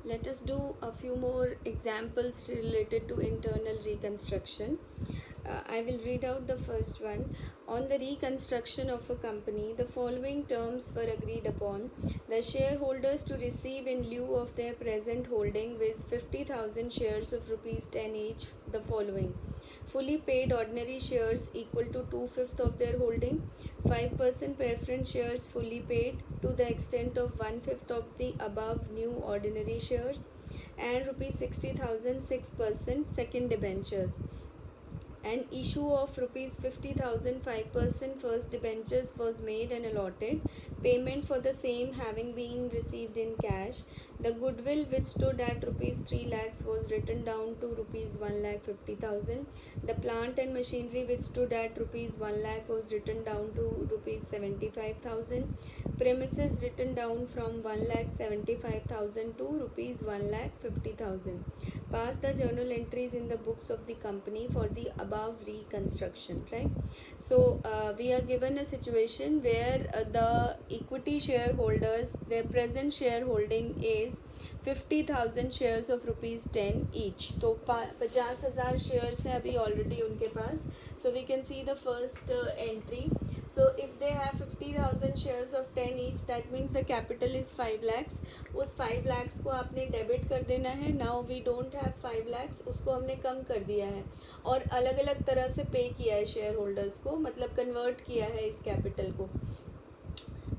Let us do a few more examples related to internal reconstruction. I will read out the first one. On the reconstruction of a company, the following terms were agreed upon. The shareholders to receive in lieu of their present holding with 50,000 shares of rupees 10 each the following. Fully paid ordinary shares equal to 2/5 of their holding, 5% preference shares fully paid to the extent of 1/5 of the above new ordinary shares, and rupees 60,000 6% second debentures. An issue of rupees 50,000 5% first debentures was made and allotted, payment for the same having been received in cash. The goodwill which stood at rupees 3 lakhs was written down to rupees 1,50,000. The plant and machinery which stood at rupees 1 lakh was written down to rupees 75,000. Premises written down from 1,75,000 to rupees 1,50,000. Pass the journal entries in the books of the company for the above reconstruction, right? So we are given a situation where the equity shareholders, their present shareholding is 50,000 shares of rupees 10 each. तो 50,000 shares हैं अभी already उनके पास. So we can see the first entry. So if they have 50,000 shares of 10 each, that means the capital is 5 lakhs. उस 5 lakhs को आपने debit कर देना है. Now we don't have 5 lakhs, उसको हमने कम कर दिया है और अलग अलग तरह से पे किया है शेयर होल्डर्स को, मतलब कन्वर्ट किया है इस कैपिटल को.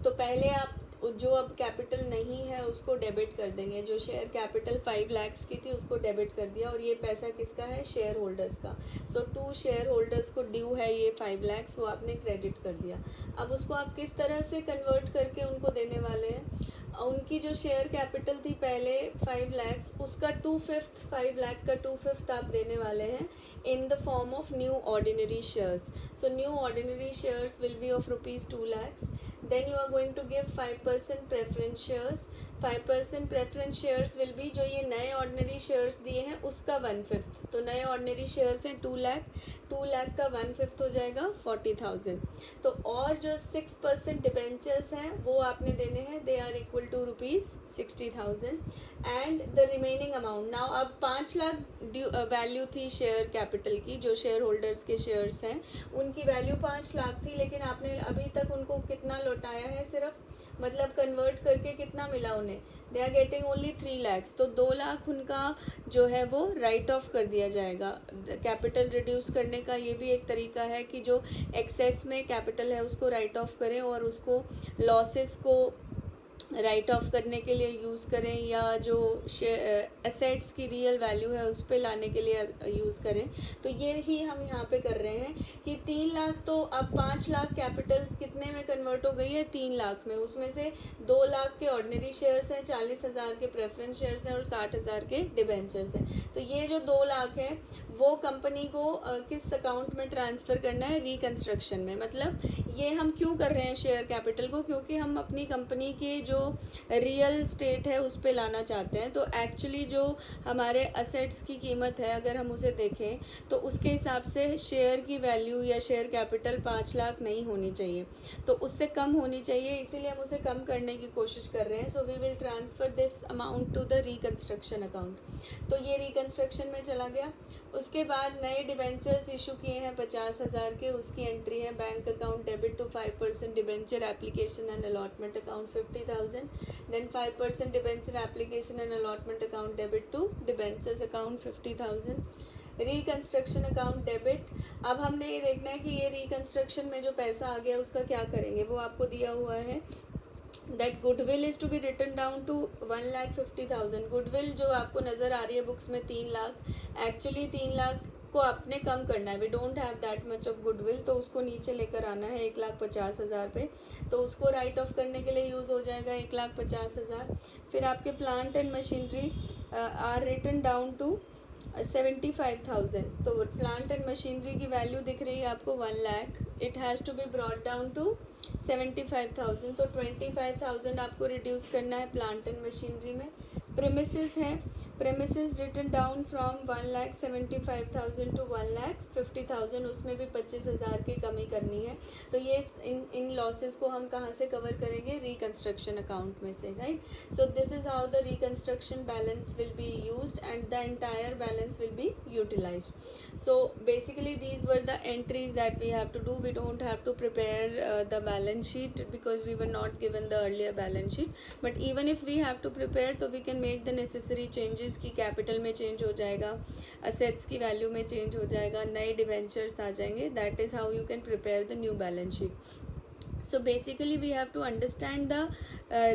तो पहले आप जो अब कैपिटल नहीं है उसको डेबिट कर देंगे. जो शेयर कैपिटल 5 lakhs की थी उसको डेबिट कर दिया और ये पैसा किसका है? शेयर होल्डर्स का. सो 2 शेयर होल्डर्स को ड्यू है ये 5 lakhs, वो आपने क्रेडिट कर दिया. अब उसको आप किस तरह से कन्वर्ट करके उनको देने वाले हैं? उनकी जो शेयर कैपिटल थी पहले 5 lakhs, उसका 2/5 5 lakh का 2/5 आप देने वाले हैं in the form of new ordinary shares. So new ordinary shares will be of rupees 2 lakhs. Then you are going to give 5% preference shares. 5% preference shares will be जो ये नए ordinary shares दिए हैं उसका 1/5. तो नए ordinary shares हैं 2 lakh. 2 lakh का 1/5 हो जाएगा 40,000. तो और जो 6% debentures हैं वो आपने देने हैं. They are equal to rupees 60,000. And the remaining amount. Now अब 5 लाख वैल्यू थी शेयर कैपिटल की. जो शेयर होल्डर्स के शेयर्स हैं उनकी वैल्यू 5 लाख थी, लेकिन आपने अभी तक उनको कितना लौटाया है? सिर्फ मतलब कन्वर्ट करके कितना मिला उन्हें? They are getting only 3 lakhs. तो 2 लाख उनका जो है वो राइट ऑफ कर दिया जाएगा. कैपिटल रिड्यूस करने का ये भी एक तरीका है कि जो एक्सेस में कैपिटल है उसको राइट ऑफ करें और उसको लॉसेस को राइट ऑफ करने के लिए यूज़ करें, या जो एसेट्स की रियल वैल्यू है उस पर लाने के लिए यूज़ करें. तो ये ही हम यहाँ पे कर रहे हैं कि 3 लाख, तो अब 5 लाख कैपिटल कितने में कन्वर्ट हो गई है? 3 लाख में. उसमें से 2 लाख के ऑर्डिनरी शेयर्स हैं, 40,000 के प्रेफरेंस शेयर्स हैं और 60,000 के डिबेंचर्स हैं. तो ये जो 2 लाख है वो कंपनी को किस अकाउंट में ट्रांसफ़र करना है? रिकन्स्ट्रक्शन में. मतलब ये हम क्यों कर रहे हैं शेयर कैपिटल को? क्योंकि हम अपनी कंपनी के जो रियल स्टेट है उस पे लाना चाहते हैं. तो एक्चुअली जो हमारे असेट्स की कीमत है अगर हम उसे देखें तो उसके हिसाब से शेयर की वैल्यू या शेयर कैपिटल 5 लाख नहीं होनी चाहिए, तो उससे कम होनी चाहिए. इसीलिए हम उसे कम करने की कोशिश कर रहे हैं. So we will transfer this amount to the reconstruction account. तो ये रिकन्स्ट्रक्शन में चला गया. उसके बाद नए डिबेंचर्स इशू किए हैं 50,000 के. उसकी एंट्री है bank account debit to 5% debenture application and allotment account 50,000. Then 5% debenture application and allotment account debit to debentures account 50,000. Reconstruction account debit. अब हमने ये देखना है कि ये रिकन्स्ट्रक्शन में जो पैसा आ गया उसका क्या करेंगे. वो आपको दिया हुआ है. That goodwill is to be written down to 1,50,000. Goodwill जो आपको नज़र आ रही है बुक्स में 3 लाख, एक्चुअली 3 लाख को आपने कम करना है. We don't have that much of goodwill, तो उसको नीचे लेकर आना है 1,50,000 पे. तो उसको राइट ऑफ करने के लिए यूज़ हो जाएगा 1,50,000. फिर आपके plant and machinery are written down to 75,000. तो प्लांट एंड मशीनरी की वैल्यू दिख रही है आपको 1 lakh. It has to be brought down to 75,000. तो 25,000 आपको रिड्यूस करना है प्लांट एंड मशीनरी में. प्रीमिसेस है premises written down from 1,75,000 to 1,50,000, उसमें भी 25,000 की कमी करनी है। तो ये इन लॉसेस को हम कहाँ से कवर करेंगे? रिकंस्ट्रक्शन अकाउंट में से, right. So this is how the reconstruction balance will be used and the entire balance will be utilised. So basically these were the entries that we have to do. We don't have to prepare the balance sheet because we were not given the earlier balance sheet, but even if we have to prepare, तो we can make the necessary changes की capital में change हो जाएगा, assets की value में change हो जाएगा, नए डिवेंचर्स आ जाएंगे. That is how you can prepare the new balance sheet. So basically we have to understand the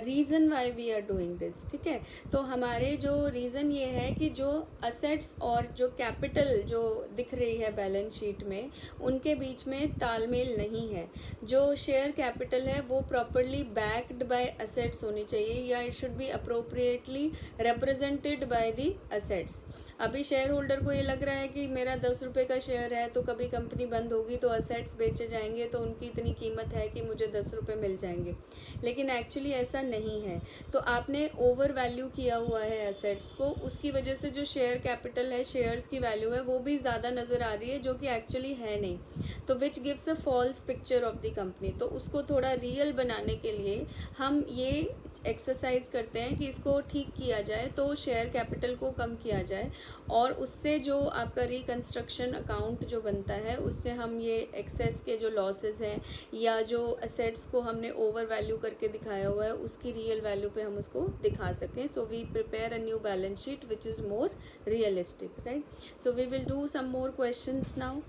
reason why we are doing this. ठीक है, तो हमारे जो रीज़न ये है कि जो असेट्स और जो कैपिटल जो दिख रही है बैलेंस शीट में, उनके बीच में तालमेल नहीं है. जो शेयर कैपिटल है वो प्रॉपरली बैक्ड बाय असेट्स होनी चाहिए, या it should be appropriately represented by the assets. अभी शेयर होल्डर को ये लग रहा है कि मेरा 10 रुपये का शेयर है, तो कभी कंपनी बंद होगी तो असेट्स बेचे जाएंगे, तो उनकी इतनी कीमत है कि मुझे 10 रुपये मिल जाएंगे, लेकिन एक्चुअली ऐसा नहीं है. तो आपने ओवर वैल्यू किया हुआ है असेट्स को, उसकी वजह से जो शेयर कैपिटल है, शेयर्स की वैल्यू है, वो भी ज़्यादा नज़र आ रही है, जो कि एक्चुअली है नहीं. तो which gives a false picture of the company. तो उसको थोड़ा रियल बनाने के लिए हम ये एक्सरसाइज करते हैं कि इसको ठीक किया जाए, तो शेयर कैपिटल को कम किया जाए, और उससे जो आपका रिकंस्ट्रक्शन अकाउंट जो बनता है, उससे हम ये एक्सेस के जो लॉसेस हैं या जो असेट्स को हमने ओवर वैल्यू करके दिखाया हुआ है, उसकी रियल वैल्यू पे हम उसको दिखा सकें. So we prepare a new balance sheet which is more realistic, right. So we will do some more questions now.